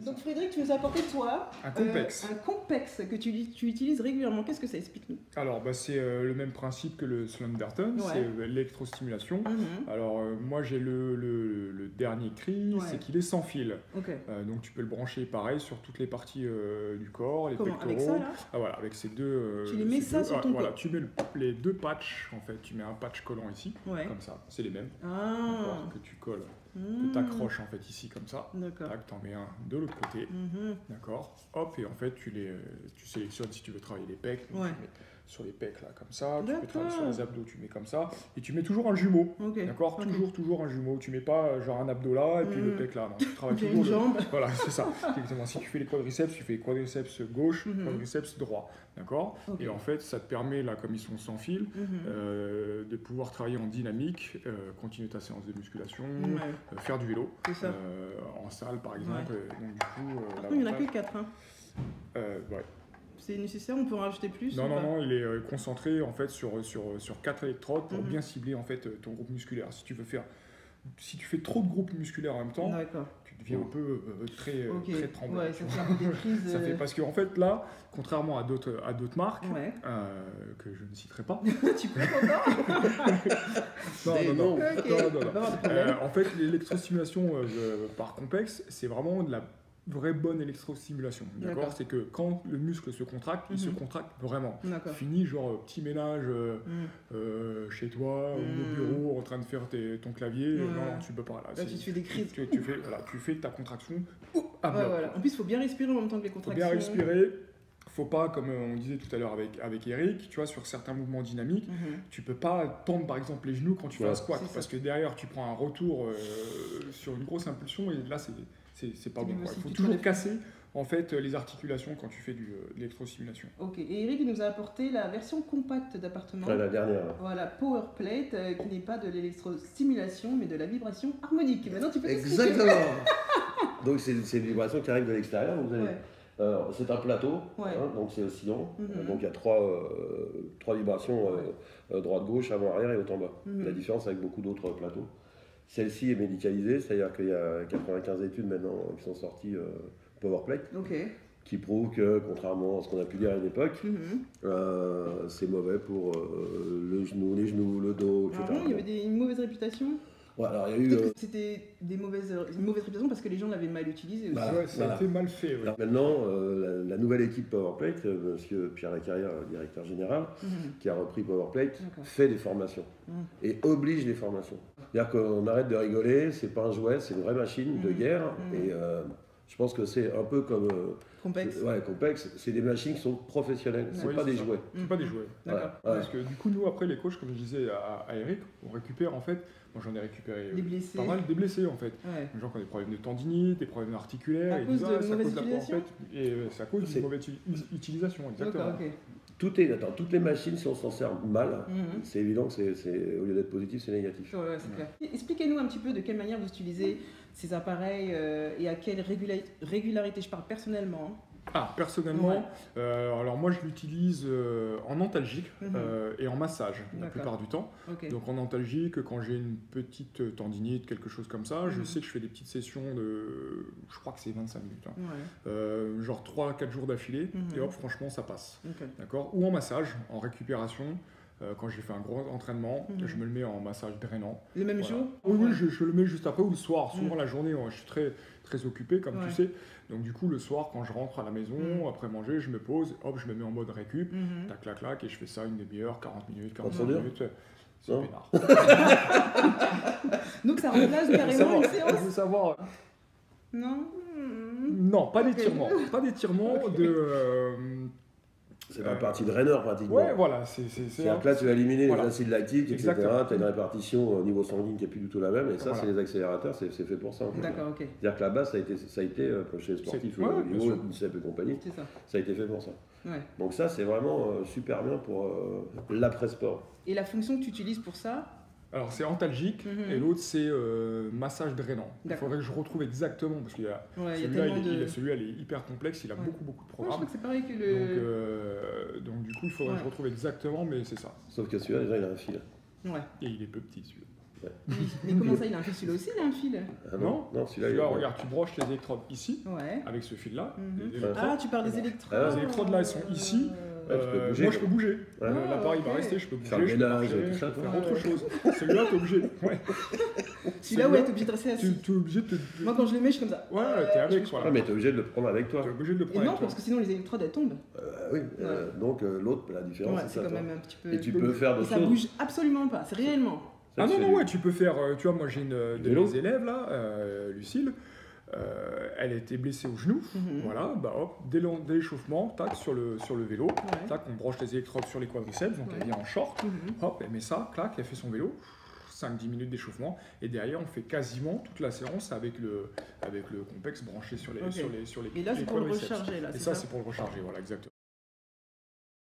Donc Frédéric, tu nous as apporté toi Un Compex. un Compex que tu utilises régulièrement. Qu'est-ce que ça explique-nous? Alors c'est le même principe que le Slumberton, Ouais. c'est l'électrostimulation. Alors moi j'ai le dernier cri, Ouais. c'est qu'il est sans fil. Ok. Donc tu peux le brancher pareil sur toutes les parties du corps, les Comment? pectoraux. Avec ça là? Ah, voilà, avec ces deux. Tu les mets ces ça deux- sur ton voilà, corps. tu mets les deux patchs en fait. Tu mets un patch collant ici, Ouais. comme ça, c'est les mêmes. Ah. D'accord, que tu colles, que tu accroches en fait ici comme ça. D'accord. Tac, t'en mets un de l'autre côté. D'accord. Hop, et en fait, tu sélectionnes si tu veux travailler les pecs. Donc Ouais. tu mets sur les pecs là, comme ça. Tu peux D'accord. travailler sur les abdos, tu mets comme ça. Et tu mets toujours un jumeau. Ok. D'accord. Ok. Toujours un jumeau. Tu mets pas genre un abdo là et puis le pec là. Non, tu travailles J'ai toujours une jambe. Voilà, c'est ça. Exactement. Si tu fais les quadriceps, tu fais les quadriceps gauche, quadriceps droit. D'accord. Ok. Et en fait, ça te permet, là, comme ils sont sans fil, de pouvoir travailler en dynamique, continuer ta séance de musculation, Ouais. faire du vélo. C'est ça. En salle par exemple. Donc du coup, Par contre, il n'y en a que l'avantage- 4. Hein. ouais. C'est nécessaire, on peut en rajouter plus? Non, ou non, pas? non, il est concentré en fait sur 4 électrodes pour bien cibler en fait ton groupe musculaire. Si tu fais trop de groupes musculaires en même temps, D'accord. tu deviens un peu très tremblant. Ouais, ça fait un peu des crises. Ça fait parce qu'en fait là, contrairement à d'autres marques Ouais. que je ne citerai pas. Tu peux encore? Non. Ok. Non. On va avoir des problèmes. En fait, l'électrostimulation par Compex, c'est vraiment de la vraie bonne électrostimulation. D'accord. D'accord. C'est que quand le muscle se contracte, il se contracte vraiment. D'accord. Fini, genre petit ménage chez toi, au bureau, en train de faire ton clavier. Ouais. Non, tu peux pas. Là, Là, tu te fais des crises. Tu fais ta contraction. À Ouais, bloc. voilà. En plus, il faut bien respirer en même temps que les Faut contractions. bien respirer. Faut pas, comme on disait tout à l'heure avec Eric, tu vois, sur certains mouvements dynamiques, tu peux pas tendre par exemple les genoux quand tu fais un squat, c'est parce ça. que derrière tu prends un retour sur une grosse impulsion et là c'est pas bon. mieux Quoi. si Il faut tu te toujours relèves. casser en fait les articulations quand tu fais de l'électrostimulation. Ok. Et Eric nous a apporté la version compacte d'appartement. Ouais, la dernière. Voilà, Power Plate, qui n'est pas de l'électrostimulation, mais de la vibration harmonique. Maintenant, tu peux Exactement. Donc c'est une vibration qui arrive de l'extérieur. Vous avez... Ouais. C'est un plateau, Ouais. donc c'est oscillant. Donc il y a trois vibrations, droite-gauche, avant-arrière et haut en bas. La différence avec beaucoup d'autres plateaux. Celle-ci est médicalisée, c'est-à-dire qu'il y a 95 études maintenant qui sont sorties PowerPlate, Ok. qui prouvent que, contrairement à ce qu'on a pu dire à une époque, c'est mauvais pour le genou, les genoux, le dos, etc. Alors, non, il y avait une mauvaise réputation. Ouais, alors il y a eu... Peut-être que c'était une mauvaise réputation parce que les gens l'avaient mal utilisé aussi. Bah, Ouais, ça voilà. a été mal fait. Ouais. Alors maintenant, la nouvelle équipe PowerPlate, monsieur Pierre Lacarrière, directeur général, qui a repris PowerPlate, D'accord. fait des formations et oblige les formations. C'est-à-dire qu'on arrête de rigoler, c'est pas un jouet, c'est une vraie machine de guerre. Et je pense que c'est un peu comme Compex. ouais, Compex, c'est des machines qui sont professionnelles, c'est Oui, pas c'est des ça. jouets. C'est pas des jouets. D'accord. Ouais. Parce que du coup, nous, après, les coachs, comme je disais à Eric, on récupère en fait, moi j'en ai récupéré Des blessés. pas mal, des blessés en fait. Ouais. Les gens qui ont des problèmes de tendinite, des problèmes articulaires, À ils cause disent, de c'est à mauvaise cause de la- utilisation en fait, et c'est à cause C'est- d'une mauvaise utilisation, exactement. D'accord, ok. Toutes les machines, si on s'en sert mal, c'est évident que au lieu d'être positif, c'est négatif. Ouais, c'est clair. Expliquez-nous un petit peu de quelle manière vous utilisez ces appareils et à quelle régularité. Je parle personnellement. Ah, personnellement, alors moi je l'utilise en antalgique Mhm. et en massage la D'accord. plupart du temps. Ok. Donc en antalgique, quand j'ai une petite tendinite, quelque chose comme ça, je sais que je fais des petites sessions de, je crois que c'est 25 minutes, hein. Ouais. Genre 3-4 jours d'affilée, et hop, franchement ça passe. Ok. D'accord. Ou en massage, en récupération. Quand j'ai fait un gros entraînement, je me le mets en massage drainant. Le même Voilà. jour? Oui, je le mets juste après ou le soir. Souvent la journée, je suis très occupé, comme Ouais. tu sais. Donc du coup, le soir, quand je rentre à la maison, après manger, je me pose, hop, je me mets en mode récup, tac, clac, clac, et je fais ça une demi-heure, 40 minutes, 45 trop dur. minutes. C'est Non. peinard. Donc ça remplace carrément une Je séance? veux savoir. Non? Non, pas d'étirement. Pas d'étirement C'est pas partie draineur pratiquement. Ouais, voilà. C'est-à-dire que là, tu vas éliminer Voilà. les acides lactiques, etc. Exactement. Tu as une répartition au niveau sanguin qui n'est plus du tout la même. Et ça, Voilà. c'est les accélérateurs, c'est fait pour ça. En fait. D'accord, ok. C'est-à-dire que la base, ça a été chez les sportifs, Ouais, bien niveau, sûr. l'INSEP et compagnie, C'est ça. ça a été fait pour ça. Ouais. Donc ça, c'est vraiment super bien pour l'après-sport. Et la fonction que tu utilises pour ça? Alors c'est antalgique et l'autre c'est massage drainant. Il D'accord. faudrait que je retrouve exactement parce qu'il y a Ouais, il y a celui-là, tellement de... celui-là il est hyper complexe, il a Ouais. beaucoup de Ouais, je programmes. crois que c'est pareil que le... Donc du coup il faudrait que je retrouve exactement, mais c'est ça. Sauf que celui-là, déjà, il a un fil. Ouais. Et il est peu petit celui-là. Oui. Mais comment ça, il a un fil celui-là aussi, il a un fil? Ah Non, celui-là, regarde, tu branches les électrodes ici, Ouais. avec ce fil-là. Mhm. Les électrodes. Ah, tu parles des électrodes. Ah, les électrodes là, elles sont ici. tu peux bouger, moi, je peux bouger. Ouais. L'appareil ok. va rester, je peux bouger, Faire le je peux ménage, marcher, tout je ça, peux toi. faire autre chose. Celui-là, t'es obligé. Ouais. Celui-là, ouais, t'es obligé de rester assis. T'es obligé de te... Moi, quand je le mets, je suis comme ça. Ouais, t'es avec, voilà. Ah, mais t'es obligé de le prendre avec toi. T'es obligé de le Et prendre non, avec toi. parce que sinon, les électrodes, elles tombent. Oui, donc l'autre, la différence, Ouais, c'est c'est ça. quand toi. même un petit peu. Et tu peux faire Et d'autres ça choses. bouge absolument pas, c'est réellement. Ça, Ah non, c'est non, du- ouais, tu peux faire, tu vois, moi j'ai une de Vélo. mes élèves là, Lucille, elle a été blessée au genou, Mhm. voilà, bah hop, dès l'échauffement, tac, sur le vélo, Ouais. tac, on branche les électrodes sur les quadriceps, donc elle Ouais. vient en short, Mhm. hop, elle met ça, clac, elle fait son vélo, 5-10 minutes d'échauffement, et derrière on fait quasiment toute la séance avec le complexe branché sur les, Ok. sur les Et là, les c'est pour le quadriceps. recharger, là. Et c'est ça, c'est pour le recharger, voilà, exactement.